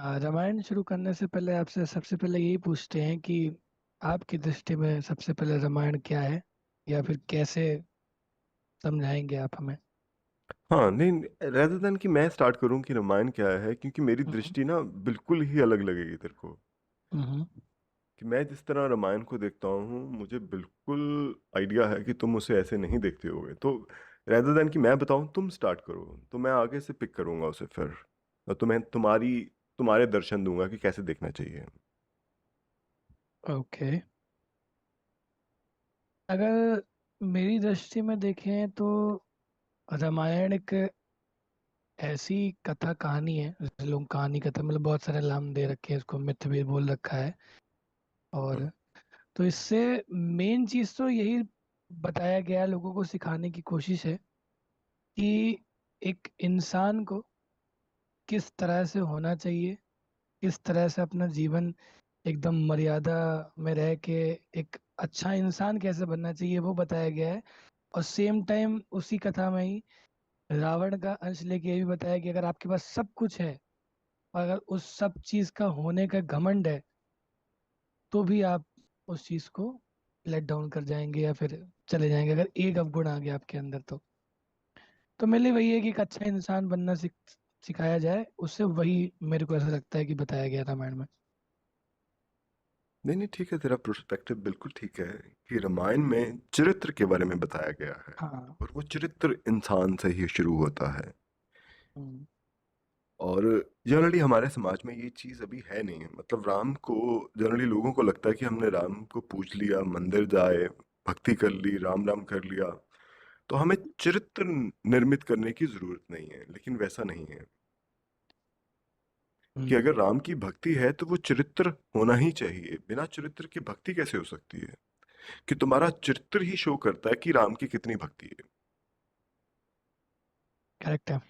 रामायण शुरू करने से पहले आपसे सबसे पहले यही पूछते हैं कि आपकी दृष्टि में सबसे पहले रामायण क्या है, या फिर कैसे समझाएंगे आप हमें। हाँ नहीं, रेदर देन कि मैं स्टार्ट करूं कि रामायण क्या है, क्योंकि मेरी हम्म। दृष्टि ना बिल्कुल ही अलग लगेगी तेरे को। हम्म। कि मैं जिस तरह रामायण को देखता हूँ, मुझे बिल्कुल आइडिया है कि तुम उसे ऐसे नहीं देखते होगे। तो रेदर देन कि मैं बताऊं, तुम स्टार्ट करो, तो मैं आगे से पिक करूंगा उसे फिर, और तुम्हें तुम्हारे दर्शन दूंगा कि कैसे देखना चाहिए। ओके। अगर मेरी दृष्टि में देखें तो रामायण एक ऐसी कथा कहानी है, जैसे लोग कहानी कथा मतलब बहुत सारे नाम दे रखे हैं इसको, मिथ भी बोल रखा है। हाँ। और तो इससे मेन चीज तो यही बताया गया है, लोगों को सिखाने की कोशिश है कि एक इंसान को किस तरह से होना चाहिए, किस तरह से अपना जीवन एकदम मर्यादा में रह के एक अच्छा इंसान कैसे बनना चाहिए वो बताया गया है। और सेम टाइम उसी कथा में ही रावण का अंश लेके ये भी बताया कि अगर आपके पास सब कुछ है और अगर उस सब चीज का होने का घमंड है, तो भी आप उस चीज को लेट डाउन कर जाएंगे या फिर चले जाएंगे अगर एक अवगुण आ गया आपके अंदर। तो मेरे लिए वही है कि एक अच्छा इंसान बनना सिखाया जाए, उससे वही मेरे को ऐसा लगता है कि बताया गया रामायण में। नहीं नहीं, ठीक है, तेरा प्रोस्पेक्टिव बिल्कुल ठीक है कि रामायण में चरित्र के बारे में बताया गया है, हाँ। और वो चरित्र इंसान से ही शुरू होता है। हम्म। और जनरली हमारे समाज में ये चीज़ अभी है नहीं है। मतलब राम को, जनरली लोगों को लगता है कि हमने राम को पूज लिया, मंदिर जाए, भक्ति कर ली, राम राम कर लिया, तो हमें चरित्र निर्मित करने की जरूरत नहीं है। लेकिन वैसा नहीं है कि हम्म। अगर राम की भक्ति है तो वो चरित्र होना ही चाहिए। बिना चरित्र की भक्ति कैसे हो सकती है? कि तुम्हारा चरित्र ही शो करता है कि राम की कितनी भक्ति है। करेक्ट है।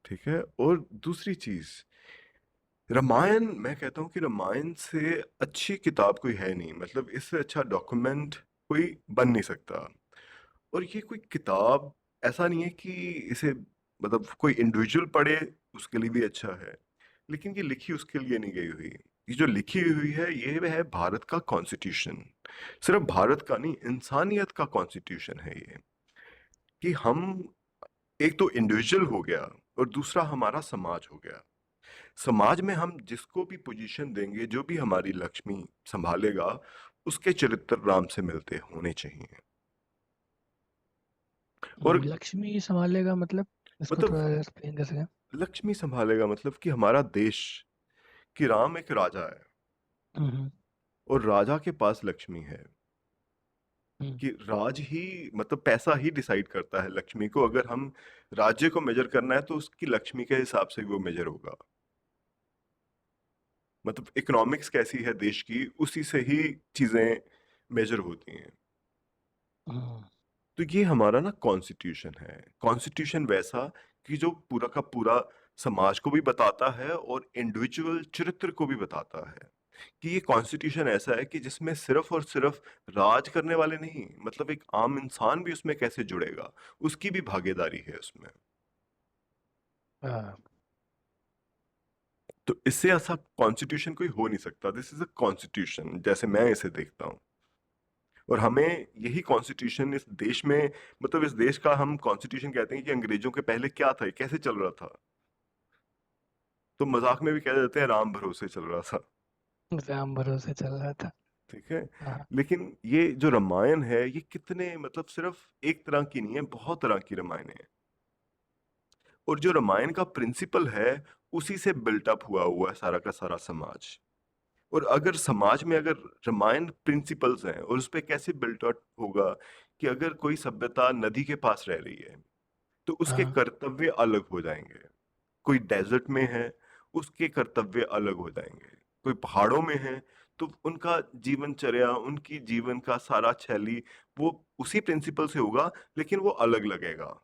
ठीक है। और दूसरी चीज, रामायण, मैं कहता हूँ कि रामायण से अच्छी किताब कोई है नहीं। मतलब इससे अच्छा डॉक्यूमेंट कोई बन नहीं सकता। और ये कोई किताब ऐसा नहीं है कि इसे, मतलब कोई इंडिविजुअल पढ़े उसके लिए भी अच्छा है, लेकिन ये लिखी उसके लिए नहीं गई हुई। ये जो लिखी हुई है, ये है भारत का कॉन्स्टिट्यूशन। सिर्फ भारत का नहीं, इंसानियत का कॉन्स्टिट्यूशन है ये। कि हम, एक तो इंडिविजुअल हो गया, और दूसरा हमारा समाज हो गया। समाज में हम जिसको भी पोजीशन देंगे, जो भी हमारी लक्ष्मी संभालेगा, उसके चरित्र राम से मिलते होने चाहिए। और लक्ष्मी संभालेगा मतलब इसको मतलब थोड़ा एक्सप्लेन कर सकें। लक्ष्मी संभालेगा मतलब कि हमारा देश, कि राम एक राजा है, हम्म। और राजा के पास लक्ष्मी है। हम्म। कि राज ही, मतलब पैसा ही डिसाइड करता है लक्ष्मी को। अगर हम राज्य को मेजर करना है तो उसकी लक्ष्मी के हिसाब से वो मेजर होगा। मतलब इकोनॉमिक्स कैसी है देश की, उसी से ही चीजें मेजर होती हैं। हम्म। तो ये हमारा ना कॉन्स्टिट्यूशन है। कॉन्स्टिट्यूशन वैसा कि जो पूरा का पूरा समाज को भी बताता है और इंडिविजुअल चरित्र को भी बताता है। कि ये कॉन्स्टिट्यूशन ऐसा है कि जिसमें सिर्फ और सिर्फ राज करने वाले नहीं, मतलब एक आम इंसान भी उसमें कैसे जुड़ेगा, उसकी भी भागीदारी है उसमें। हाँ। तो इससे ऐसा कॉन्स्टिट्यूशन कोई हो नहीं सकता। दिस इज अ कॉन्स्टिट्यूशन, जैसे मैं इसे देखता हूँ। और हमें यही कॉन्स्टिट्यूशन इस देश में, मतलब इस देश का हम कॉन्स्टिट्यूशन कहते हैं कि अंग्रेजों के पहले क्या था, ये कैसे चल रहा था। तो मजाक में भी कह देते हैं राम भरोसे चल रहा था। राम भरोसे चल रहा था। ठीक है। हाँ। लेकिन ये जो रामायण है, ये कितने, मतलब सिर्फ एक तरह की नहीं है, बहुत तरह की रामायण है। और जो रामायण का प्रिंसिपल है, उसी से बिल्ट अप हुआ हुआ है सारा का सारा समाज। और अगर समाज में, अगर रामायण प्रिंसिपल्स हैं, और उस पर कैसे बिल्ट अप होगा, कि अगर कोई सभ्यता नदी के पास रह रही है, तो उसके हाँ। कर्तव्य अलग हो जाएंगे। कोई डेजर्ट में है, उसके कर्तव्य अलग हो जाएंगे। कोई पहाड़ों में है, तो उनका जीवनचर्या, उनकी जीवन का सारा शैली, वो उसी प्रिंसिपल से होगा, लेकिन वो अलग लगेगा।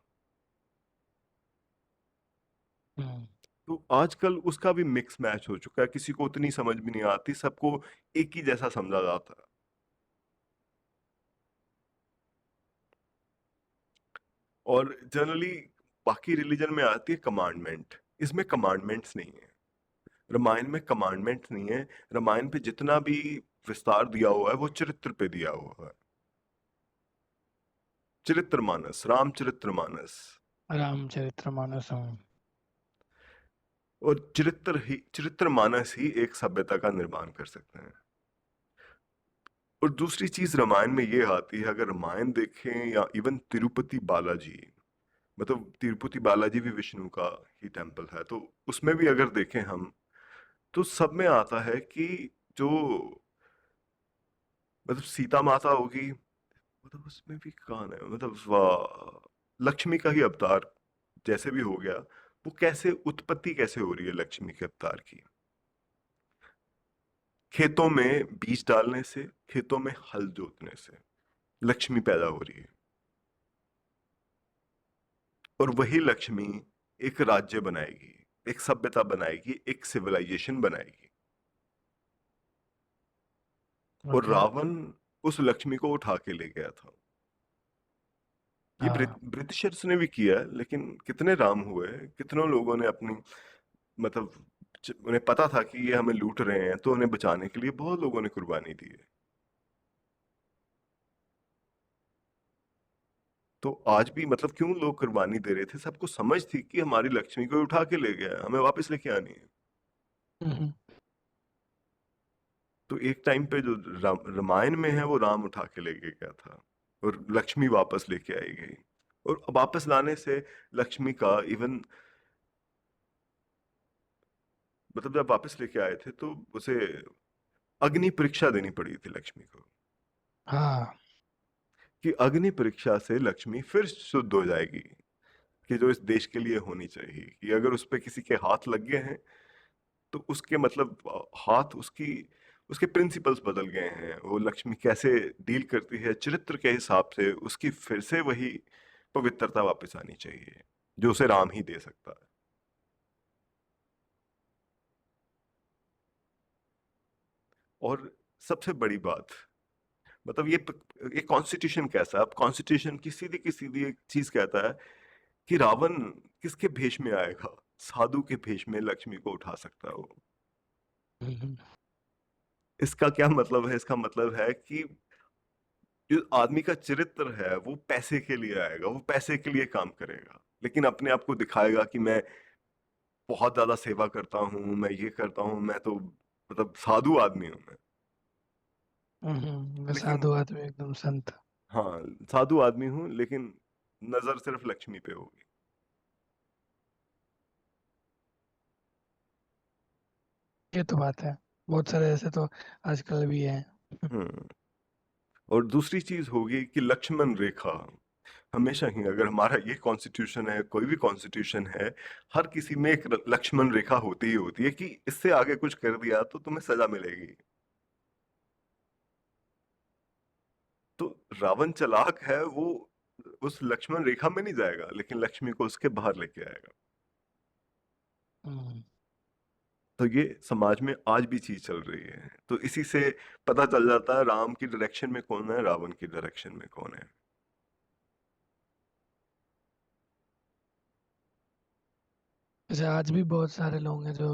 हम्म। तो आजकल उसका भी मिक्स मैच हो चुका है, किसी को उतनी समझ भी नहीं आती, सबको एक ही जैसा समझा जाता है। और जनरली बाकी रिलीजन में आती है कमांडमेंट, इसमें कमांडमेंट्स नहीं है। रामायण में कमांडमेंट नहीं है। रामायण पे जितना भी विस्तार दिया हुआ है वो चरित्र पे दिया हुआ है। चरित्रमानस, रामचरितमानस। रामचरितमानस। हूँ। और चरित्रमानस ही एक सभ्यता का निर्माण कर सकते हैं। और दूसरी चीज रामायण में ये आती है, अगर रामायण देखें या इवन तिरुपति बालाजी, मतलब तिरुपति बालाजी भी विष्णु का ही टेम्पल है, तो उसमें भी अगर देखें हम, तो सब में आता है कि जो मतलब सीता माता होगी, मतलब उसमें भी कौन है, मतलब लक्ष्मी का ही अवतार जैसे भी हो गया, वो कैसे उत्पत्ति कैसे हो रही है लक्ष्मी के अवतार की। खेतों में बीज डालने से, खेतों में हल जोतने से लक्ष्मी पैदा हो रही है। और वही लक्ष्मी एक राज्य बनाएगी, एक सभ्यता बनाएगी, एक सिविलाइजेशन बनाएगी। और ओके। रावण उस लक्ष्मी को उठा के ले गया था। ये हाँ। ब्रिटिशर्स ने भी किया है, लेकिन कितने राम हुए, कितनों लोगों ने अपनी, मतलब उन्हें पता था कि ये हमें लूट रहे हैं, तो उन्हें बचाने के लिए बहुत लोगों ने कुर्बानी दी है। तो आज भी मतलब क्यों लोग कुर्बानी दे रहे थे, सबको समझ थी कि हमारी लक्ष्मी को उठा के ले गया है, हमें वापस लेके आनी है। हम्म। तो एक टाइम पे जो रामायण में है वो राम उठा के लेके गया था, और लक्ष्मी वापस लेके आई गई। और वापस लाने से लक्ष्मी का इवन, मतलब जब वापस लेके आए थे तो उसे अग्नि परीक्षा देनी पड़ी थी लक्ष्मी को, हाँ। कि अग्नि परीक्षा से लक्ष्मी फिर शुद्ध हो जाएगी, कि जो इस देश के लिए होनी चाहिए, कि अगर उस पे किसी के हाथ लग गए हैं तो उसके मतलब हाथ उसकी, उसके प्रिंसिपल्स बदल गए हैं, वो लक्ष्मी कैसे डील करती है चरित्र के हिसाब से, उसकी फिर से वही पवित्रता वापस आनी चाहिए जो उसे राम ही दे सकता है। और सबसे बड़ी बात, मतलब ये कॉन्स्टिट्यूशन कैसा है, अब कॉन्स्टिट्यूशन की सीधी एक चीज कहता है कि रावण किसके भेष में आएगा, साधु के भेष में लक्ष्मी को उठा सकता है वो। हम्म। इसका क्या मतलब है, इसका मतलब है कि जो आदमी का चरित्र है वो पैसे के लिए आएगा, वो पैसे के लिए काम करेगा, लेकिन अपने आप को दिखाएगा कि मैं बहुत ज्यादा सेवा करता हूँ, मैं ये करता हूँ, मैं तो मतलब साधु आदमी हूँ मैं। मैं लेकिन साधु आदमी एकदम संत। हाँ, साधु आदमी हूँ, लेकिन नजर सिर्फ लक्ष्मी पे होगी। ये तो बात है। बहुत सारे ऐसे तो आजकल भी हैं। हम्म। और दूसरी चीज होगी कि लक्ष्मण रेखा, हमेशा ही अगर हमारा ये कॉन्स्टिट्यूशन है, कोई भी कॉन्स्टिट्यूशन है, हर किसी में एक लक्ष्मण रेखा होती ही होती है, कि इससे आगे कुछ कर दिया तो तुम्हें सजा मिलेगी। तो रावण चालाक है, वो उस लक्ष्मण रेखा में नहीं जाएगा, लेकिन लक्ष्मी को उसके बाहर लेके आएगा। हम्म। तो ये समाज में आज भी चीज चल रही है, तो इसी से पता चल जाता है राम की डायरेक्शन में कौन है, रावण की डायरेक्शन में कौन है। जैसे आज भी बहुत सारे लोग हैं जो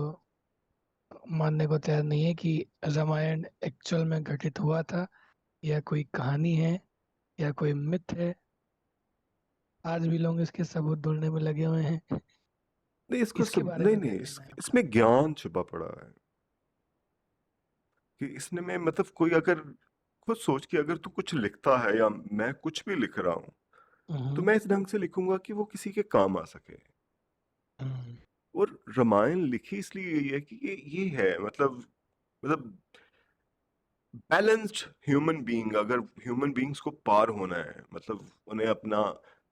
मानने को तैयार नहीं है कि रामायण एक्चुअल में घटित हुआ था, या कोई कहानी है, या कोई मिथ है। आज भी लोग इसके सबूत ढूंढने में लगे हुए हैं। नहीं, इसको इसके सब बारे नहीं में नहीं, क्या कहना है आपका? इसमें ज्ञान छुपा पड़ा है, कि इसने में मतलब कोई अगर खुद सोच कि अगर तू कुछ लिखता है या मैं कुछ भी लिख रहा हूं, तो हम्म। मैं इस ढंग से लिखूंगा कि वो किसी के काम आ सके। हम्म। और रामायण लिखी इसलिए गई है कि ये है, मतलब बैलेंस्ड ह्यूमन बीइंग, अगर ह्यूमन बीइंग्स को पार होना है, मतलब उन्हें अपना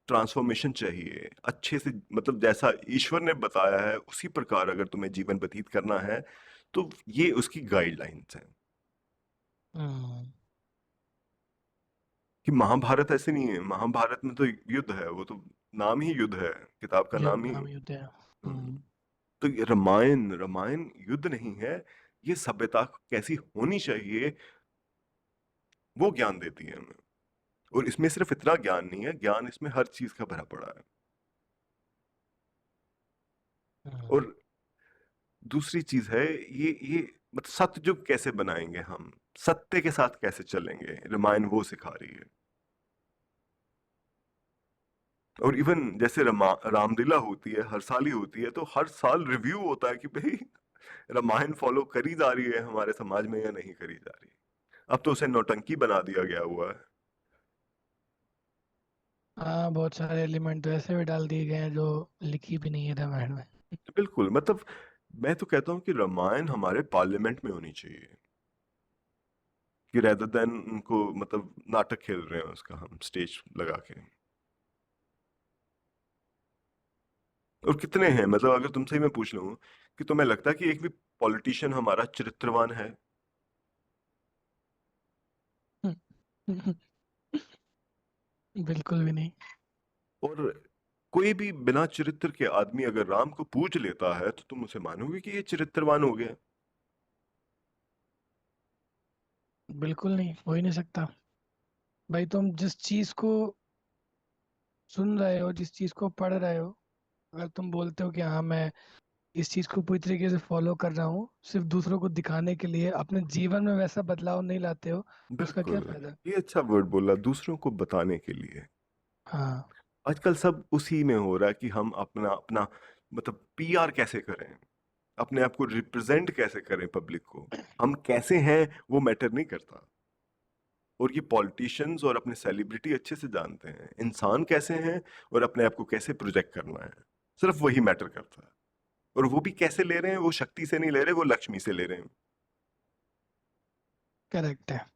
ट्रांसफॉर्मेशन चाहिए अच्छे से, मतलब जैसा ईश्वर ने बताया है उसी प्रकार अगर तुम्हें जीवन व्यतीत करना है, तो ये उसकी गाइडलाइंस हैं। हम्म। कि महाभारत ऐसे नहीं है, महाभारत में तो युद्ध है, वो तो नाम ही युद्ध है, किताब का युद्ध नाम ही। नाम युद्ध है। हम्म। हम्म। तो ये रामायण रामायण युद्ध नहीं है, ये सभ्यता कैसी होनी चाहिए वो ज्ञान देती है हमें। और इसमें सिर्फ इतना ज्ञान नहीं है, ज्ञान इसमें हर चीज का भरा पड़ा है। हम्म। और दूसरी चीज है, ये मतलब सतयुग कैसे बनाएंगे हम, सत्य के साथ कैसे चलेंगे, रामायण वो सिखा रही है। और इवन जैसे रामलीला होती है, हर साल ही होती है, तो हर साल रिव्यू होता है कि भाई रामायण फॉलो करी जा रही है हमारे समाज में या नहीं करी जा रही। अब तो उसे नौटंकी बना दिया गया हुआ है। हाँ, बहुत सारे एलिमेंट तो ऐसे भी डाल दिए गए हैं जो लिखी भी नहीं है रामायण में। तो बिल्कुल, मतलब मैं तो कहता हूँ कि रामायण हमारे पार्लियामेंट में होनी चाहिए, कि रेदर देन उनको मतलब नाटक खेल रहे हैं उसका हम स्टेज लगा के। और कितने हैं, मतलब अगर तुमसे ही मैं पूछ लूं कि तुम्हें लगता है कि एक भी पॉलिटिशियन हमारा चरित्रवान है? बिल्कुल भी नहीं। और कोई भी बिना चरित्र के आदमी अगर राम को पूज लेता है तो तुम उसे मानोगे कि ये चरित्रवान हो गया? बिल्कुल नहीं, हो ही नहीं सकता। भाई तुम जिस चीज को सुन रहे हो, जिस चीज को पढ़ रहे हो, अगर तुम बोलते हो कि हाँ मैं इस चीज को पूरी तरीके से फॉलो कर रहा हूँ, सिर्फ दूसरों को दिखाने के लिए, अपने जीवन में वैसा बदलाव नहीं लाते हो, तो उसका क्या बिल्कुल, फायदा। ये अच्छा वर्ड बोला, दूसरों को बताने के लिए। हाँ। आजकल सब उसी में हो रहा है कि हम अपना अपना मतलब पीआर कैसे करें, अपने आप को रिप्रेजेंट कैसे करें पब्लिक को, हम कैसे हैं वो मैटर नहीं करता। और ये पॉलिटिशियंस और अपने सेलिब्रिटी अच्छे से जानते हैं इंसान कैसे हैं और अपने आप को कैसे प्रोजेक्ट करना है, सिर्फ वही मैटर करता है। और वो भी कैसे ले रहे हैं, वो शक्ति से नहीं ले रहे, वो लक्ष्मी से ले रहे हैं। करेक्ट है। और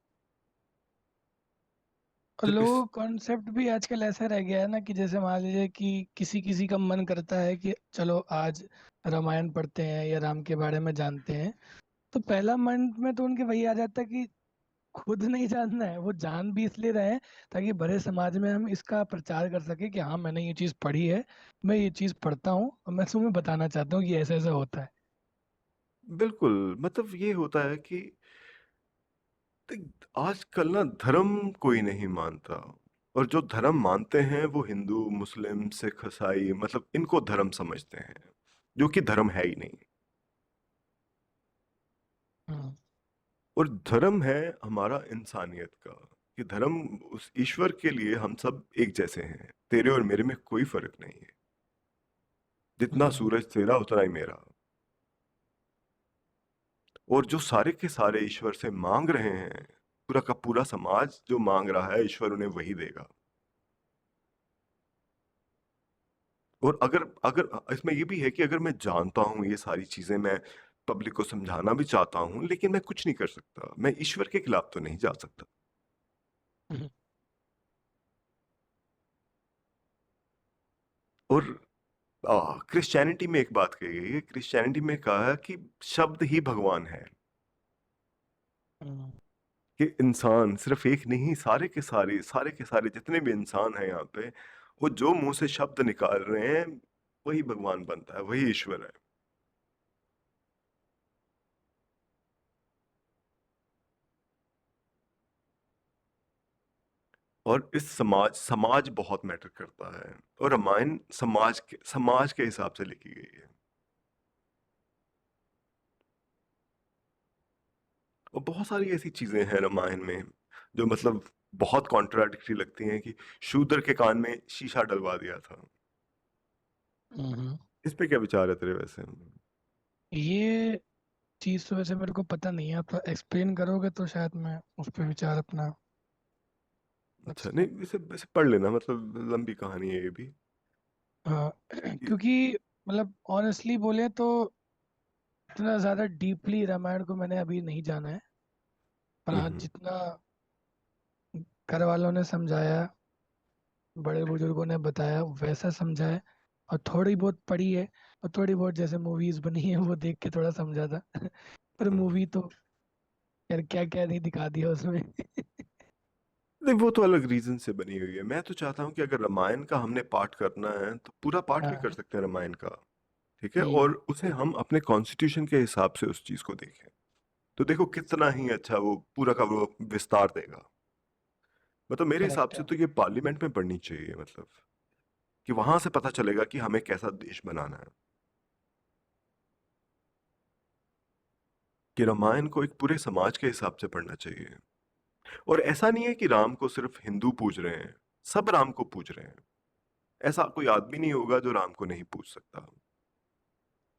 तो इस लोग कॉन्सेप्ट भी आजकल ऐसा रह गया है ना, कि जैसे मान लीजिए कि किसी किसी का मन करता है कि चलो आज रामायण पढ़ते हैं या राम के बारे में जानते हैं, तो पहला मन में तो उनके वही आ जाता है कि खुद नहीं जानना है, वो जान भी इसलिए रहे हैं ताकि बड़े समाज में हम इसका प्रचार कर सके कि हाँ मैंने ये चीज़ पढ़ी है, मैं ये चीज़ पढ़ता हूँ और मैं तुम्हें बताना चाहता हूँ कि ऐसा ऐसा होता है। बिल्कुल, मतलब ये होता है कि देख, आजकल ना धर्म कोई नहीं मानता। और जो धर्म मानते हैं वो हिंदू, मुस्लिम, सिख, ईसाई, मतलब इनको धर्म समझते हैं, जो कि धर्म है ही नहीं। हम्म। और धर्म है हमारा इंसानियत का, कि धर्म उस ईश्वर के लिए हम सब एक जैसे हैं, तेरे और मेरे में कोई फर्क नहीं है, जितना हम्म। सूरज तेरा उतना ही मेरा। और जो सारे के सारे ईश्वर से मांग रहे हैं, पूरा का पूरा समाज जो मांग रहा है, ईश्वर उन्हें वही देगा। और अगर अगर इसमें ये भी है कि अगर मैं जानता हूं ये सारी चीजें, मैं पब्लिक को समझाना भी चाहता हूं, लेकिन मैं कुछ नहीं कर सकता, मैं ईश्वर के खिलाफ तो नहीं जा सकता। हम्म। और क्रिश्चियनिटी में एक बात कही गई है, क्रिश्चियनिटी में कहा है कि शब्द ही भगवान है। हम्म। कि इंसान सिर्फ एक नहीं, सारे के सारे जितने भी इंसान हैं यहाँ पे, वो जो मुंह से शब्द निकाल रहे हैं वही भगवान बनता है, वही ईश्वर है। और इस समाज बहुत मैटर करता है। और रामायण समाज के हिसाब से लिखी गई है। और बहुत सारी ऐसी चीजें हैं रामायण में जो मतलब बहुत कॉन्ट्राडिक्टरी लगती हैं, कि शूद्र के कान में शीशा डलवा दिया था। हम्म। इस पे क्या विचार है तेरे वैसे? ये चीज़ तो वैसे मेरे को पता नहीं है, आप एक्सप्लेन करोगे तो शायद मैं उस पर विचार अपना रख अच्छा, सकूं। नहीं, इसे इसे पढ़ लेना, मतलब लंबी कहानी है ये भी। हाँ। कि- क्योंकि मतलब ऑनेस्टली बोले तो इतना ज़्यादा डीपली रामायण को मैंने अभी नहीं जाना है, पर हाँ हम्म। जितना घर वालों ने समझाया, बड़े बुजुर्गों ने बताया वैसा समझा है, और थोड़ी बहुत पढ़ी है, और थोड़ी बहुत जैसे मूवीज बनी है वो देख के थोड़ा समझा था। पर हम्म। मूवी तो यार क्या क्या नहीं दिखा दिया उसमें। नहीं, वो तो अलग रीजन से बनी हुई है। मैं तो चाहता हूँ कि अगर रामायण का हमने पाठ करना है तो पूरा पाठ भी कर हाँ। सकते हैं रामायण का। ठीक है, हम्म। और उसे हम अपने कॉन्स्टिट्यूशन के हिसाब से उस चीज को देखें, तो देखो कितना ही अच्छा वो पूरा का वो विस्तार देगा। मतलब मेरे हिसाब करेक्ट से है। तो ये पार्लियामेंट में पढ़नी चाहिए, मतलब कि वहां से पता चलेगा कि हमें कैसा देश बनाना है। कि रामायण को एक पूरे समाज के हिसाब से पढ़ना चाहिए। और ऐसा नहीं है कि राम को सिर्फ हिंदू पूज रहे हैं, सब राम को पूज रहे हैं। ऐसा कोई आदमी नहीं होगा जो राम को नहीं पूज सकता।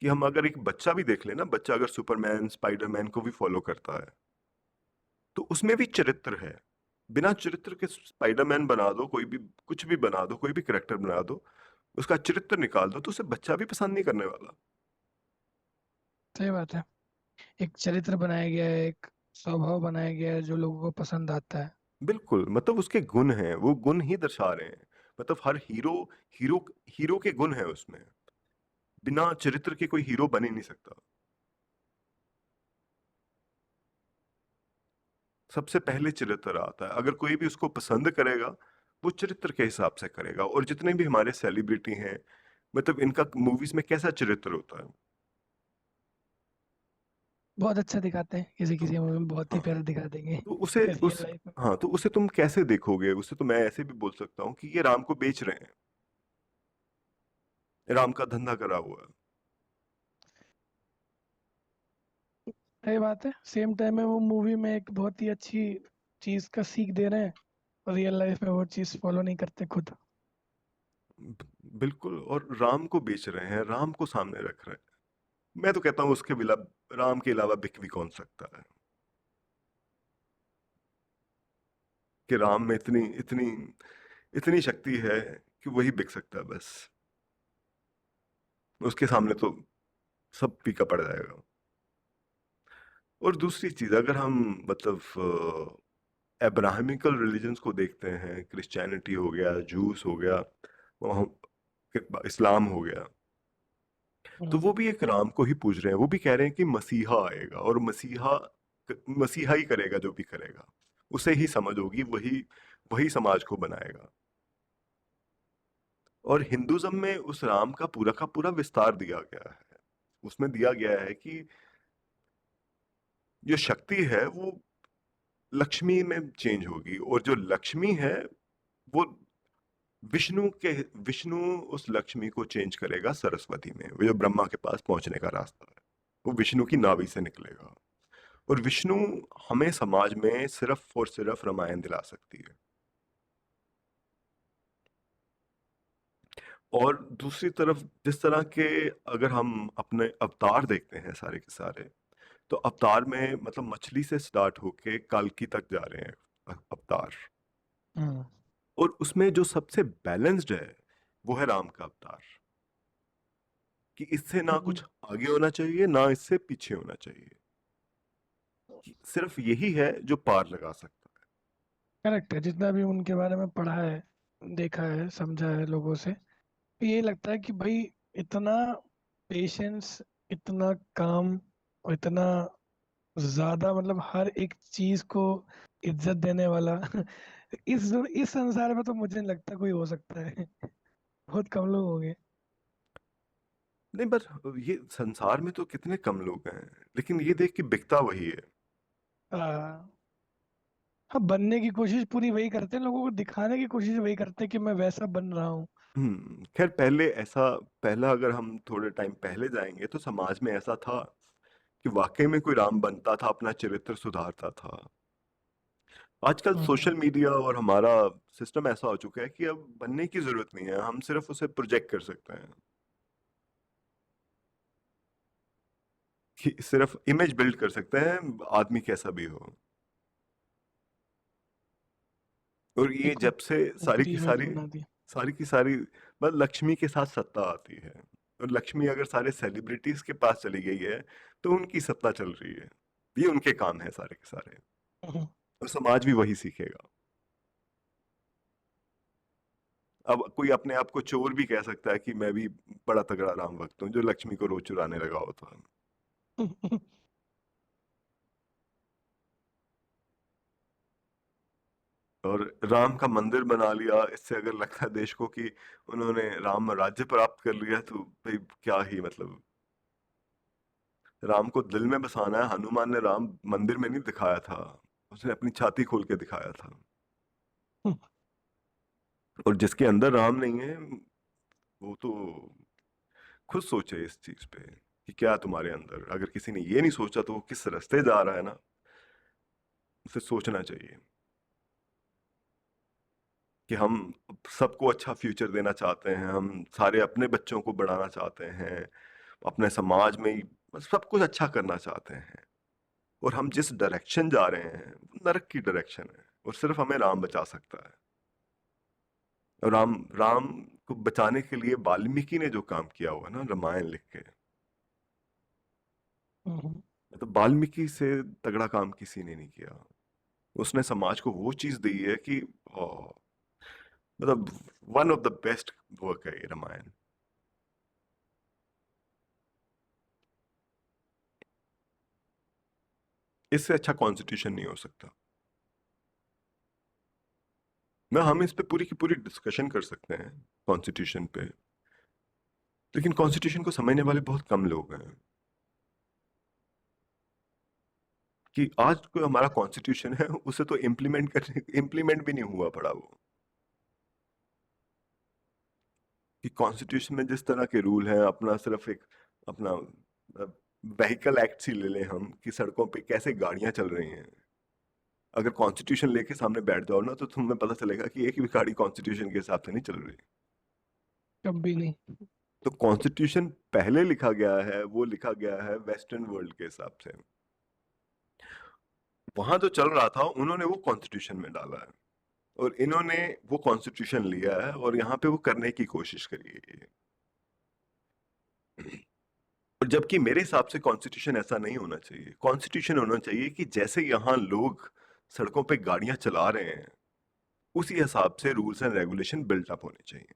कि हम अगर एक बच्चा भी देख लेना, बच्चा अगर सुपरमैन स्पाइडरमैन को भी फॉलो करता है तो उसमें भी चरित्र है। बिना चरित्र के स्पाइडरमैन बना दो, कोई भी कुछ भी बना दो, कोई भी करेक्टर बना दो, उसका चरित्र निकाल दो तो उसे बच्चा भी पसंद नहीं करने वाला। सही बात है। एक चरित्र बनाया गया है, एक स्वभाव बनाया गया है जो लोगों को पसंद आता है। बिल्कुल, मतलब उसके गुण हैं, वो गुण ही दर्शा रहे हैं। मतलब हर हीरो हीरो हीरो के गुण हैं उसमें। बिना चरित्र के कोई हीरो बन ही नहीं सकता। सबसे पहले चरित्र आता है। अगर कोई भी उसको पसंद करेगा, वो चरित्र के हिसाब से करेगा। और जितने भी हमारे सेलिब्रिटी हैं, मतलब इनका मूवीज में कैसा चरित्र होता है। बहुत अच्छा दिखाते हैं, किसी तो किसी मूवी में बहुत ही हाँ, प्यारा दिखा देंगे। तो उसे रियल उस लाइफ में हाँ, तो उसे तुम कैसे देखोगे? उसे तो मैं ऐसे भी बोल सकता हूँ कि ये राम को बेच रहे हैं, राम का धंधा करा हुआ है। सही बात है। सेम टाइम में वो मूवी में एक बहुत ही अच्छी चीज का सीख दे रहे हैं, और रियल लाइफ में वो चीज फॉलो नहीं करते खुद। बिल्कुल, और राम को बेच रहे हैं, राम को सामने रख रहे हैं। मैं तो कहता हूँ उसके बिला राम के अलावा बिक भी कौन सकता है। कि राम में इतनी इतनी इतनी शक्ति है कि वही बिक सकता है बस। उसके सामने तो सब फीका पड़ जाएगा। और दूसरी चीज, अगर हम मतलब अब्राहमिकल रिलीजन्स को देखते हैं, क्रिश्चियनिटी हो गया, जूस हो गया, इस्लाम हो गया, तो हम्म। वो भी एक राम को ही पूज रहे हैं। वो भी कह रहे हैं कि मसीहा आएगा और मसीहा मसीहा ही करेगा जो भी करेगा, उसे ही समझ होगी, वही वही समाज को बनाएगा। और हिंदुज्म में उस राम का पूरा विस्तार दिया गया है। उसमें दिया गया है कि जो शक्ति है वो लक्ष्मी में चेंज होगी, और जो लक्ष्मी है वो विष्णु के विष्णु उस लक्ष्मी को चेंज करेगा सरस्वती में, वो जो ब्रह्मा के पास पहुंचने का रास्ता है, वो विष्णु की नाभि से निकलेगा। और विष्णु हमें समाज में सिर्फ और सिर्फ रामायण दिला सकती है। और दूसरी तरफ जिस तरह के, अगर हम अपने अवतार देखते हैं सारे के सारे, तो अवतार में मतलब मछली से स्टार्ट होके कल्कि तक जा रहे हैं अवतार। हम्म। और उसमें जो सबसे बैलेंस्ड है वो है राम का अवतार। कि इससे ना हम्म। कुछ आगे होना चाहिए, ना इससे पीछे होना चाहिए। कि सिर्फ यही है जो पार लगा सकता करेक्ट है। जितना भी उनके बारे में पढ़ा है, देखा है, समझा है लोगों से, तो ये लगता है कि भाई इतना पेशेंस, इतना काम, और इतना ज्यादा मतलब हर एक चीज को इज्जत देने वाला इस संसार में तो मुझे नहीं लगता कोई हो सकता है। बहुत कम लोग होंगे। है। नहीं, बस ये संसार में तो कितने कम लोग हैं, लेकिन ये देख के बिकता वही है। हाँ। हाँ, बनने की कोशिश पूरी वही करते हैं, लोगों को दिखाने की कोशिश वही करते हैं कि मैं वैसा बन रहा हूँ। खैर पहले ऐसा, पहला अगर हम थोड़े टाइम पहले जाएंगे तो समाज में ऐसा था कि वाकई में कोई राम बनता था, अपना चरित्र सुधारता था। आजकल हम्म। सोशल मीडिया और हमारा सिस्टम ऐसा हो चुका है कि अब बनने की जरूरत नहीं है, हम सिर्फ उसे प्रोजेक्ट कर सकते हैं। कि सिर्फ इमेज बिल्ड कर सकते हैं, आदमी कैसा भी हो। और ये एक जब से सारी ऊपरी की इमेज सारी बना दी। सारी की सारी बस लक्ष्मी के साथ सत्ता आती है। और लक्ष्मी अगर सारे सेलिब्रिटीज के पास चली गई है तो उनकी सत्ता चल रही है। ये उनके काम है सारे के सारे। हम्म। और समाज भी वही सीखेगा। अब कोई अपने आप को चोर भी कह सकता है कि मैं भी बड़ा तगड़ा राम भक्त हूँ जो लक्ष्मी को रोज चुराने लगा होता है। और राम का मंदिर बना लिया, इससे अगर लगता है देश को कि उन्होंने राम राज्य प्राप्त कर लिया, तो भाई क्या ही मतलब। राम को दिल में बसाना है। हनुमान ने राम मंदिर में नहीं दिखाया था, उसने अपनी छाती खोल के दिखाया था। और जिसके अंदर राम नहीं है वो तो खुद सोचे इस चीज पे कि क्या तुम्हारे अंदर, अगर किसी ने ये नहीं सोचा तो वो किस रास्ते जा रहा है ना, उसे सोचना चाहिए कि हम सबको अच्छा फ्यूचर देना चाहते हैं, हम सारे अपने बच्चों को बढ़ाना चाहते हैं, अपने समाज में ही बस सब कुछ अच्छा करना चाहते हैं, और हम जिस डायरेक्शन जा रहे हैं वो नरक की डायरेक्शन है, और सिर्फ हमें राम बचा सकता है। और राम राम को बचाने के लिए वाल्मीकि ने जो काम किया हुआ ना रामायण लिख के, हम्म। मतलब वाल्मीकि से तगड़ा काम किसी ने नहीं किया। उसने समाज को वो चीज दी है कि ओ, मतलब one of the best work है ये रामायण। इससे अच्छा कॉन्स्टिट्यूशन नहीं हो सकता। ना हम इस पे पूरी की पूरी डिस्कशन कर सकते हैं कॉन्स्टिट्यूशन पे, लेकिन कॉन्स्टिट्यूशन को समझने वाले बहुत कम लोग हैं। कि आज जो हमारा कॉन्स्टिट्यूशन है उसे तो इम्प्लीमेंट भी नहीं हुआ पड़ा वो। कि कॉन्स्टिट्यूशन में जिस तरह के रूल हैं, अपना सिर्फ एक अपना व्हीकल एक्ट ही ले लें हम, कि सड़कों पे कैसे गाड़ियां चल रही हैं। अगर कॉन्स्टिट्यूशन लेके सामने बैठ जाओ ना, तो तुम्हें पता चलेगा कि एक भी गाड़ी कॉन्स्टिट्यूशन के हिसाब से नहीं चल रही। कभी नहीं। तो कॉन्स्टिट्यूशन पहले लिखा गया है, वो लिखा गया है वेस्टर्न वर्ल्ड के हिसाब से। वहां जो चल रहा था उन्होंने वो कॉन्स्टिट्यूशन में डाला है, और इन्होंने वो कॉन्स्टिट्यूशन लिया है और यहाँ पे वो करने की कोशिश करी है। और जबकि मेरे हिसाब से कॉन्स्टिट्यूशन ऐसा नहीं होना चाहिए। कॉन्स्टिट्यूशन होना चाहिए कि जैसे यहाँ लोग सड़कों पे गाड़ियां चला रहे हैं, उसी हिसाब से rules and regulation built up होने चाहिए।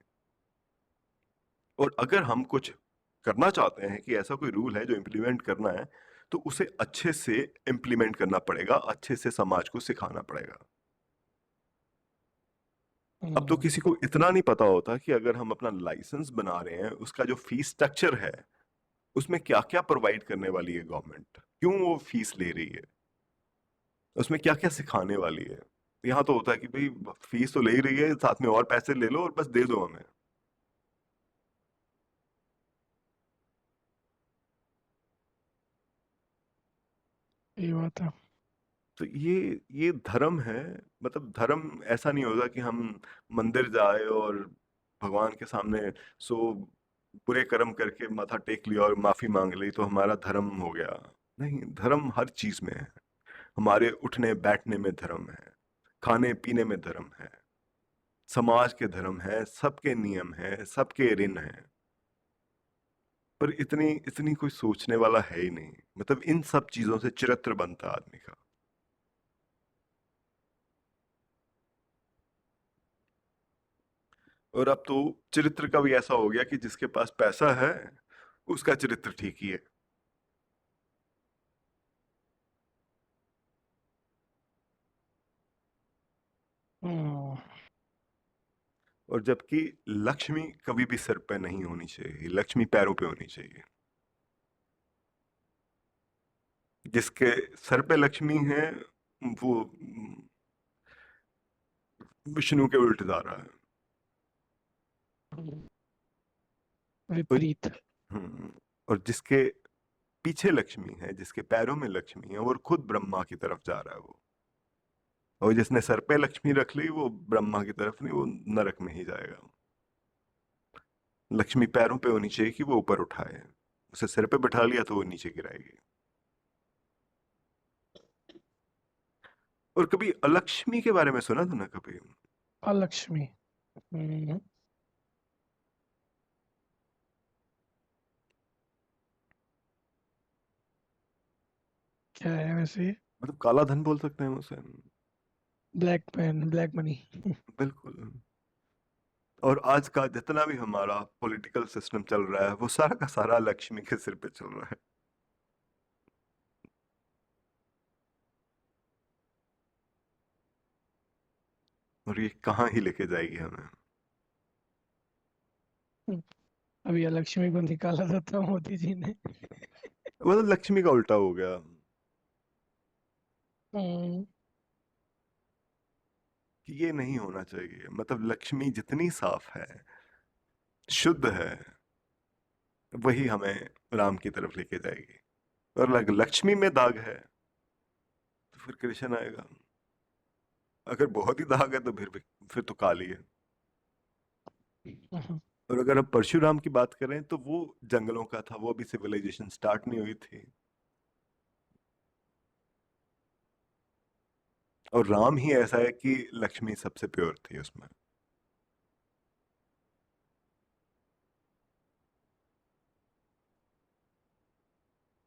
और अगर हम कुछ करना चाहते हैं कि ऐसा कोई रूल है जो इम्प्लीमेंट करना है, तो उसे अच्छे से इम्प्लीमेंट करना पड़ेगा, अच्छे से समाज को सिखाना पड़ेगा। अब तो हम्म। किसी को इतना नहीं पता होता कि अगर हम अपना लाइसेंस बना रहे हैं, उसका जो फीस स्ट्रक्चर है, उसमें क्या क्या प्रोवाइड करने वाली है गवर्नमेंट, क्यों वो फीस ले रही है, उसमें क्या क्या सिखाने वाली है। यहाँ तो होता है कि भाई फीस तो ले ही रही है, साथ में और पैसे ले लो और बस दे दो हमें। ये बात है। तो ये धर्म है। मतलब धर्म ऐसा नहीं होता कि हम मंदिर जाए और भगवान के सामने सो बुरे कर्म करके माथा टेक लिया और माफी मांग ली तो हमारा धर्म हो गया। नहीं, धर्म हर चीज में है। हमारे उठने बैठने में धर्म है, खाने पीने में धर्म है, समाज के धर्म है, सबके नियम है, सबके ऋण है। पर इतनी इतनी कोई सोचने वाला है ही नहीं। मतलब इन सब चीजों से चरित्र बनता है आदमी का। और अब तो चरित्र का भी ऐसा हो गया कि जिसके पास पैसा है उसका चरित्र ठीक ही है। हम्म। और जबकि लक्ष्मी कभी भी सिर पे नहीं होनी चाहिए, लक्ष्मी पैरों पे होनी चाहिए। जिसके सर पे लक्ष्मी है वो विष्णु के उल्ट जा रहा है। और, विपरीत। हम्म, और जिसके पीछे लक्ष्मी है, जिसके पैरों में लक्ष्मी है, वो खुद ब्रह्मा की तरफ जा रहा है वो। और जिसने सर पे लक्ष्मी रख ली वो ब्रह्मा की तरफ नहीं, वो नरक में ही जाएगा। लक्ष्मी पैरों पे होनी चाहिए कि वो ऊपर उठाए, उसे सिर पे बिठा लिया तो वो नीचे गिराएगी। और कभी अलक्ष्मी के बारे में सुना था ना कभी? अलक्ष्मी। हम्म। क्या है वैसे ये? मतलब काला धन बोल सकते हैं उसे। Black pen, black money. बिल्कुल। और आज का जितना भी हमारा पॉलिटिकल सिस्टम चल रहा है वो सारा का सारा लक्ष्मी के सिर पे चल रहा है। और ये कहाँ ही लेके जाएगी हमें। अभी अलक्ष्मी को निकाला था तो मोदी जी ने। मतलब लक्ष्मी का उल्टा हो गया। हम्म। कि ये नहीं होना चाहिए। मतलब लक्ष्मी जितनी साफ है, शुद्ध है, वही हमें राम की तरफ लेके जाएगी। और लक्ष्मी में दाग है तो फिर कृष्ण आएगा। अगर बहुत ही दाग है तो फिर तो काली है। हम्म, और अगर अब परशुराम की बात करें तो वो जंगलों का था, वो अभी सिविलाइजेशन स्टार्ट नहीं हुई थी। और राम ही ऐसा है कि लक्ष्मी सबसे प्योर थी उसमें।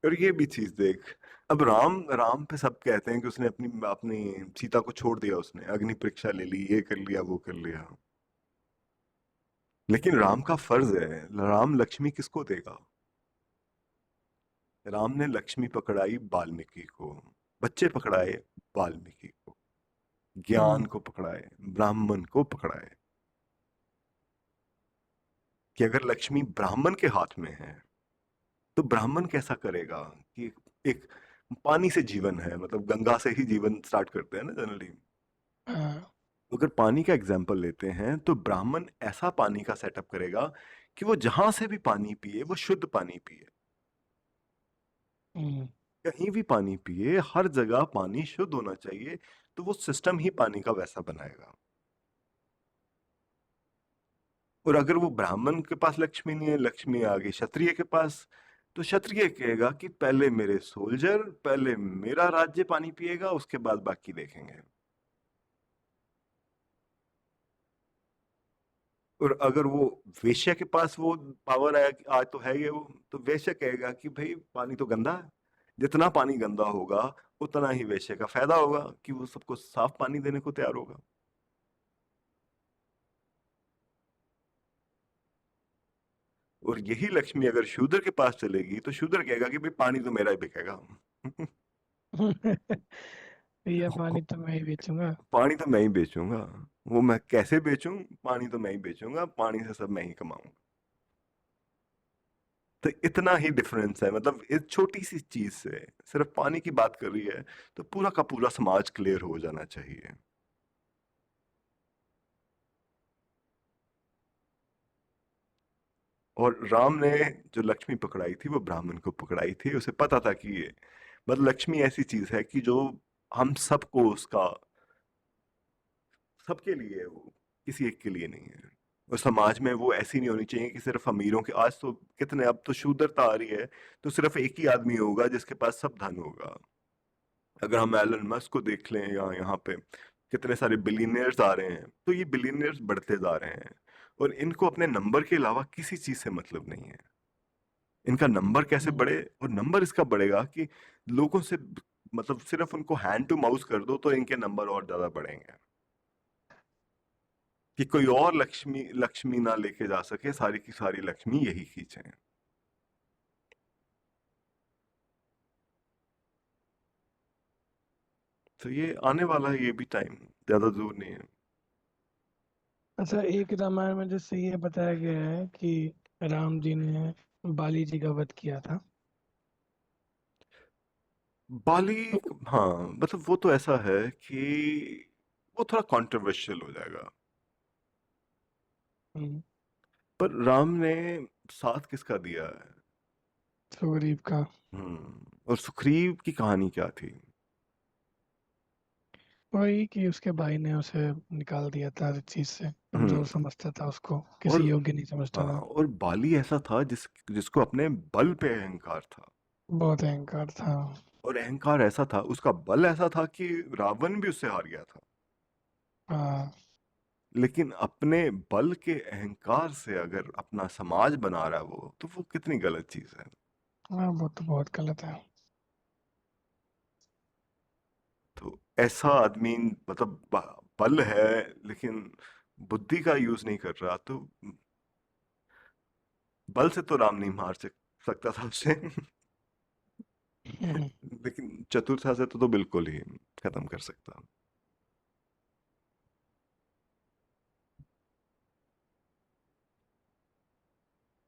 और ये भी चीज देख, अब राम राम पे सब कहते हैं कि उसने अपनी अपनी सीता को छोड़ दिया, उसने अग्नि परीक्षा ले ली, ये कर लिया वो कर लिया। लेकिन राम का फर्ज है, राम लक्ष्मी किसको देगा? राम ने लक्ष्मी पकड़ाई वाल्मीकि को, बच्चे पकड़ाए वाल्मीकि को, ज्ञान हम्म, को पकड़ाए, ब्राह्मण को पकड़ाए। कि अगर लक्ष्मी ब्राह्मण के हाथ में है तो ब्राह्मण कैसा करेगा? कि एक पानी से जीवन है, मतलब गंगा से ही जीवन स्टार्ट करते हैं ना जनरली। हाँ, अगर पानी का एग्जाम्पल लेते हैं तो ब्राह्मण ऐसा पानी का सेटअप करेगा कि वो जहां से भी पानी पिए वो शुद्ध पानी पिए। हम्म, कहीं भी पानी पिए, हर जगह पानी शुद्ध होना चाहिए। तो वो सिस्टम ही पानी का वैसा बनाएगा। और अगर वो ब्राह्मण के पास लक्ष्मी नहीं है, लक्ष्मी आ गई क्षत्रिय के पास, तो क्षत्रिय कहेगा कि पहले मेरे सोल्जर, पहले मेरा राज्य पानी पिएगा, उसके बाद बाकी देखेंगे। और अगर वो वेश्या के पास वो पावर आया कि आज तो है ये वो, तो वेश्या कहेगा कि भाई पानी तो गंदा है। जितना पानी गंदा होगा उतना ही वेश्या का फायदा होगा कि वो सबको साफ पानी देने को तैयार होगा। और यही लक्ष्मी अगर शूद्र के पास चलेगी तो शूद्र कहेगा कि भाई पानी तो मेरा ही बिकेगा। ये पानी तो मैं ही बेचूंगा। पानी तो मैं ही बेचूंगा। वो मैं कैसे बेचूं? पानी तो मैं ही बेचूंगा, पानी से सब मैं ही कमाऊंगा। तो इतना ही डिफरेंस है, मतलब इस छोटी सी चीज से सिर्फ पानी की बात कर रही है तो पूरा का पूरा समाज क्लियर हो जाना चाहिए। और राम ने जो लक्ष्मी पकड़ाई थी वो ब्राह्मण को पकड़ाई थी, उसे पता था कि ये मतलब लक्ष्मी ऐसी चीज है कि जो हम सबको उसका, सबके लिए है वो, किसी एक के लिए नहीं है। और समाज में वो ऐसी नहीं होनी चाहिए कि सिर्फ अमीरों के, आज तो कितने, अब तो शूद्रता आ रही है तो सिर्फ एक ही आदमी होगा जिसके पास सब धन होगा। अगर हम एलन मस्क को देख लें, या यहाँ पे कितने सारे बिलीनियर्स आ रहे हैं, तो ये बिलीनियर्स बढ़ते जा रहे हैं। और इनको अपने नंबर के अलावा किसी चीज से मतलब नहीं है। इनका नंबर कैसे हम्म, बढ़े? और नंबर इसका बढ़ेगा कि लोगों से, मतलब सिर्फ उनको हैंड टू माउस कर दो तो इनके नंबर और ज्यादा बढ़ेंगे। कि कोई और लक्ष्मी लक्ष्मी ना लेके जा सके, सारी की सारी लक्ष्मी यही खींचे। तो ये आने वाला है, ये भी टाइम ज्यादा दूर नहीं है। अच्छा, एक रामायण में जैसे ये बताया गया है कि राम जी ने बाली जी का वध किया था। बाली, तो हाँ मतलब वो तो ऐसा है कि वो थोड़ा कंट्रोवर्शियल हो जाएगा। हम्म, पर राम ने साथ किसका दिया है? सुग्रीव का। और सुग्रीव की कहानी क्या थी? वही कि उसके भाई ने उसे निकाल दिया था हर चीज से, हम्म कमजोर समझता था उसको, और किसी योग्य नहीं समझता हाँ, था। और बाली ऐसा था जिसको अपने बल पे अहंकार था। बहुत अहंकार था। और अहंकार ऐसा था, उसका बल ऐसा था कि रावण भी उससे हार गया था। हाँ, लेकिन अपने बल के अहंकार से अगर अपना समाज बना रहा है वो, तो वो कितनी गलत चीज है। हाँ, वो तो बहुत गलत है। तो ऐसा आदमी, मतलब बल है लेकिन बुद्धि का यूज नहीं कर रहा, तो बल से तो राम नहीं मार सकता था उसे। लेकिन चतुरता से तो बिल्कुल ही खत्म कर सकता।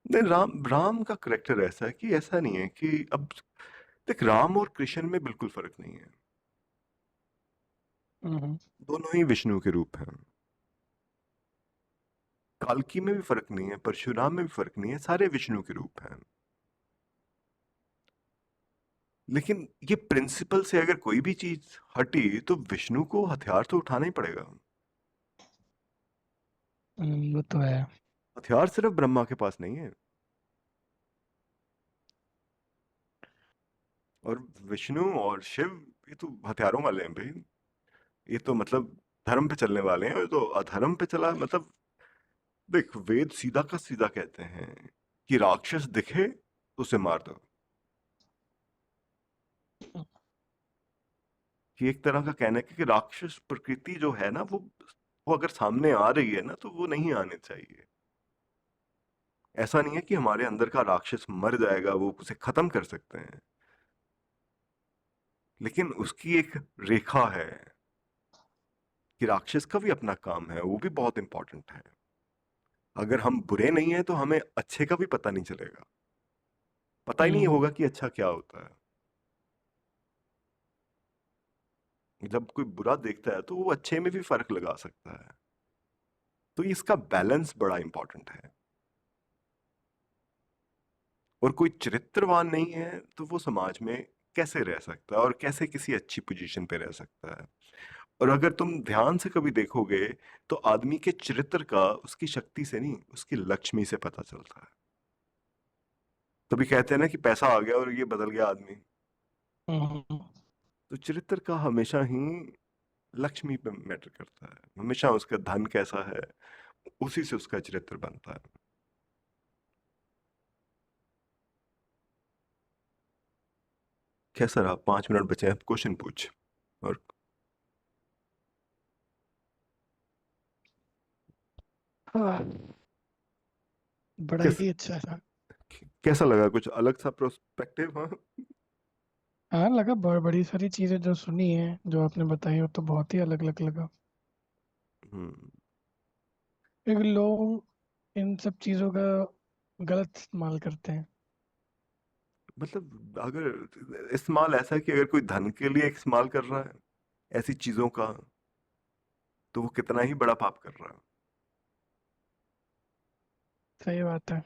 नहीं, राम राम का करेक्टर ऐसा है कि ऐसा नहीं है कि अब देख, राम और कृष्ण में बिल्कुल फर्क नहीं है। हम्म, दोनों ही विष्णु के रूप हैं। काल्की में भी फर्क नहीं है, परशुराम में भी फर्क नहीं है, सारे विष्णु के रूप हैं। लेकिन ये प्रिंसिपल से अगर कोई भी चीज हटी तो विष्णु को हथियार तो उठाना ही पड़ेगा। वो तो है। हथियार सिर्फ ब्रह्मा के पास नहीं है। और विष्णु और शिव, ये तो हथियारों वाले हैं भाई। ये तो मतलब धर्म पे चलने वाले हैं, और तो अधर्म पे चला मतलब। देख, वेद सीधा का सीधा कहते हैं कि राक्षस दिखे तो उसे मार दो। कि एक तरह का कहना है कि राक्षस प्रकृति जो है ना, वो अगर सामने आ रही है ना तो वो नहीं आने चाहिए। ऐसा नहीं है कि हमारे अंदर का राक्षस मर जाएगा, वो उसे खत्म कर सकते हैं, लेकिन उसकी एक रेखा है कि राक्षस का भी अपना काम है, वो भी बहुत इंपॉर्टेंट है। अगर हम बुरे नहीं है तो हमें अच्छे का भी पता नहीं चलेगा। पता ही नहीं हम्म। होगा कि अच्छा क्या होता है। जब कोई बुरा देखता है तो वो अच्छे में भी फर्क लगा सकता है। तो इसका बैलेंस बड़ा इंपॉर्टेंट है। और कोई चरित्रवान नहीं है तो वो समाज में कैसे रह सकता है और कैसे किसी अच्छी पोजीशन पे रह सकता है। और अगर तुम ध्यान से कभी देखोगे तो आदमी के चरित्र का उसकी शक्ति से नहीं, उसकी लक्ष्मी से पता चलता है। तभी कहते हैं ना कि पैसा आ गया और ये बदल गया आदमी। हम्म। तो चरित्र का हमेशा ही लक्ष्मी पे मैटर करता है। हमेशा उसका धन कैसा है, उसी से उसका चरित्र बनता है। कैसा रहा? 5 मिनट बचे हैं, क्वेश्चन पूछ। और हाँ, बड़ा कैसा ही अच्छा था। कैसा लगा? कुछ अलग सा प्रोस्पेक्टिव? हाँ। हाँ लगा, बड़ी सारी चीजें जो सुनी है, जो आपने बताई, वो तो बहुत ही अलग अलग लगा। हम्म। क्योंकि लोग इन सब चीजों का गलत इस्तेमाल करते हैं। मतलब अगर इस्तेमाल ऐसा है कि अगर कोई धन के लिए इस्तेमाल कर रहा है ऐसी चीजों का, तो वो कितना ही बड़ा पाप कर रहा है। सही बात है।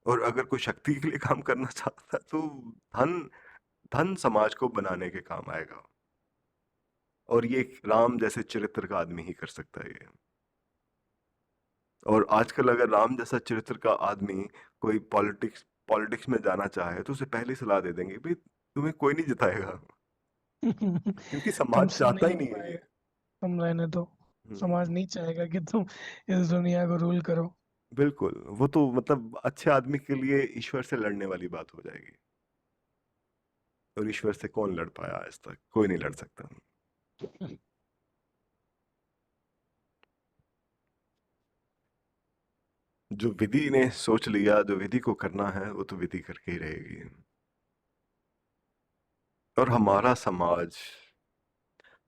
और अगर कोई शक्ति के लिए काम करना चाहता है तो धन धन समाज को बनाने के काम आएगा। और ये एक राम जैसे चरित्र का आदमी ही कर सकता है ये। और आजकल अगर राम जैसा चरित्र का आदमी कोई पॉलिटिक्स पॉलिटिक्स में जाना चाहे तो उसे पहले ही सलाह दे देंगे, भाई तुम्हें कोई नहीं जिताएगा, क्योंकि समाज तुमसे चाहता नहीं ही हो नहीं है पाएगा, ये। तुम रहने दो। समाज हम्म। नहीं चाहेगा कि तुम इस दुनिया को रूल करो। बिल्कुल, वो तो मतलब अच्छे आदमी के लिए ईश्वर से लड़ने वाली बात हो जाएगी। और ईश्वर से कौन लड़ पाया आज तक? कोई नहीं लड़ सकता। जो विधि ने सोच लिया, जो विधि को करना है वो तो विधि करके ही रहेगी। और हमारा समाज,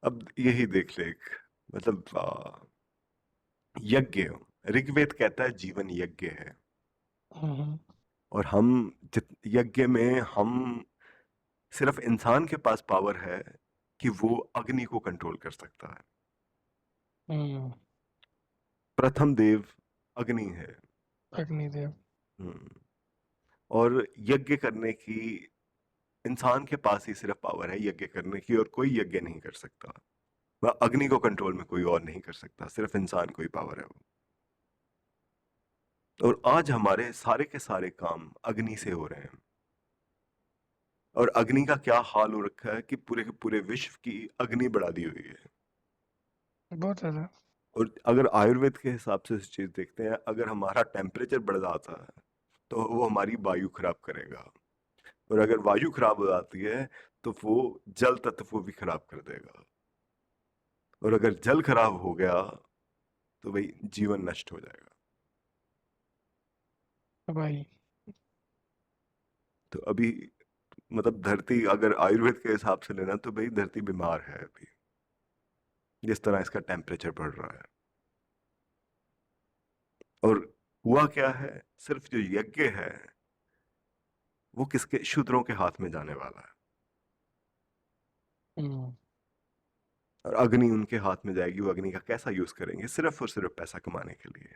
अब यही देख ले, मतलब यज्ञ, ऋग्वेद कहता है जीवन यज्ञ है। हम्म। और हम जित यज्ञ में हम सिर्फ इंसान के पास पावर है कि वो अग्नि को कंट्रोल कर सकता है। हम्म। प्रथम देव अग्नि है। अग्निदेव। हम्म। और यज्ञ करने की इंसान के पास ही सिर्फ पावर है यज्ञ करने की, और कोई यज्ञ नहीं कर सकता। वह अग्नि को कंट्रोल में कोई और नहीं कर सकता, सिर्फ इंसान को ही पावर है वो। और आज हमारे सारे के सारे काम अग्नि से हो रहे हैं। और अग्नि का क्या हाल हो रखा है कि पूरे के पूरे विश्व की अग्नि बढ़ा दी हुई है। बहुत ज्यादा। और अगर आयुर्वेद के हिसाब से इस चीज देखते हैं, अगर हमारा टेम्परेचर बढ़ जाता है तो वो हमारी वायु खराब करेगा। और अगर वायु खराब हो जाती है तो वो जल तत्व को भी खराब कर देगा। और अगर जल खराब हो गया तो भाई जीवन नष्ट हो जाएगा। तो भाई। तो अभी मतलब धरती अगर आयुर्वेद के हिसाब से लेना तो भाई धरती बीमार है अभी, जिस तरह इसका टेम्परेचर बढ़ रहा है। और हुआ क्या है, सिर्फ जो यज्ञ है वो किसके, शूद्रों के हाथ में जाने वाला है। हम्म। और अग्नि उनके हाथ में जाएगी। वो अग्नि का कैसा यूज करेंगे? सिर्फ और सिर्फ पैसा कमाने के लिए,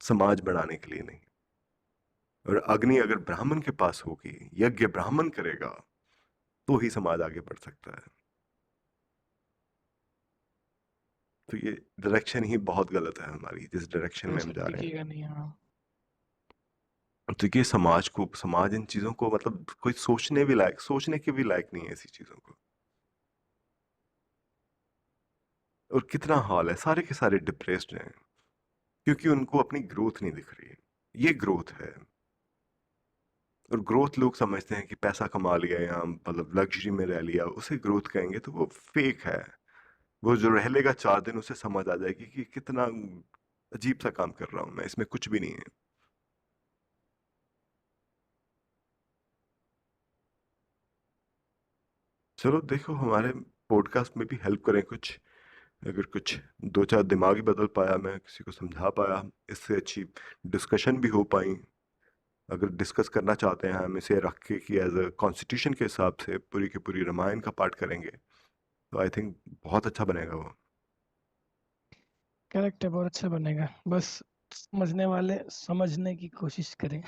समाज बढ़ाने के लिए नहीं। और अग्नि अगर ब्राह्मण के पास होगी, यज्ञ ब्राह्मण करेगा, तो ही समाज आगे बढ़ सकता है। तो ये डायरेक्शन ही बहुत गलत है हमारी, जिस डायरेक्शन में हम ऐसा जा रहे हैं। टिकेगा नहीं। हाँ। तो ये समाज इन चीजों को मतलब कोई सोचने के भी लायक नहीं है ऐसी चीजों को। और कितना हाल है, सारे के सारे डिप्रेस्ड हैं, क्योंकि उनको अपनी ग्रोथ नहीं दिख रही है। ये ग्रोथ है। और ग्रोथ लोग समझते हैं कि पैसा कमा लिया या मतलब लग्जरी में रह लिया, उसे ग्रोथ कहेंगे, तो वो फेक है। वो जो रह लेगा 4 दिन, उसे समझ आ जाएगी कि कितना अजीब सा काम कर रहा हूं मैं, इसमें कुछ भी नहीं है। चलो देखो, हमारे पॉडकास्ट में भी हेल्प करें कुछ। अगर कुछ दो चार दिमाग ही बदल पाया, मैं किसी को समझा पाया, इससे अच्छी डिस्कशन भी हो पाई। अगर डिस्कस करना चाहते हैं हम इसे रख के कि एज अ कॉन्स्टिट्यूशन के हिसाब से पूरी की पूरी रामायण का पाठ करेंगे, तो आई थिंक बहुत अच्छा बनेगा वो। करेक्ट है, बहुत अच्छा बनेगा। बस समझने वाले समझने की कोशिश करें।